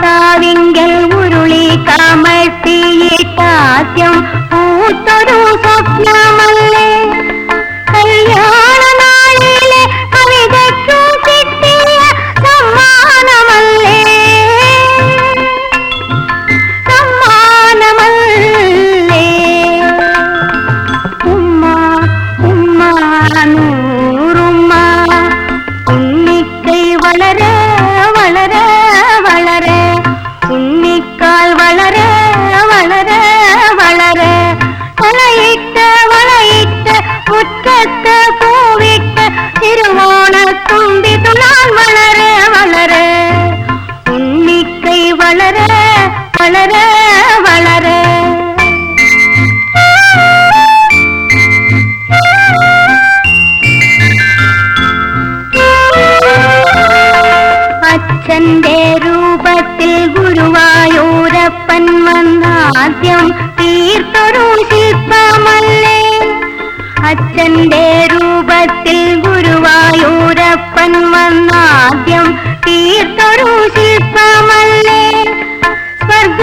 കാവിങ്കൽ ഉരുളി കമഴ്ത്തിയിട്ടാദ്യം പൂത്തൊരു സ്വപ്നമല്ലേ കല്യാണ നാളിലെ കവിതയ്ക്കും കിട്ടിയ സമ്മാനമല്ലേ ഉമ്മ ഉമ്മ നൂറുമ്മ ഉണ്ണിക്കൈ വളരെ വളരെ വളരെ ഉണ്ണിക്കാൽ വളരെ വളരെ വളരെ വളയിട്ട് വളയിട്ട് മുറ്റത്ത് പൂവിട്ട് തിരുവോണത്തുമ്പി തുളാൻ വളരെ വളരെ ഉണ്ണിക്കൈ വളരെ വളരെ വളരെ അച്ഛന്റെ രൂപത്തിൽ ഗുരുവായൂരപ്പൻ വന്നാദ്യം തീർത്തൊരു ശില്പമല്ലേ അച്ഛന്റെ രൂപത്തിൽ ഗുരുവായൂരപ്പൻ വന്നാദ്യം തീർത്തൊരു ശില്പമല്ലേ സ്വർഗ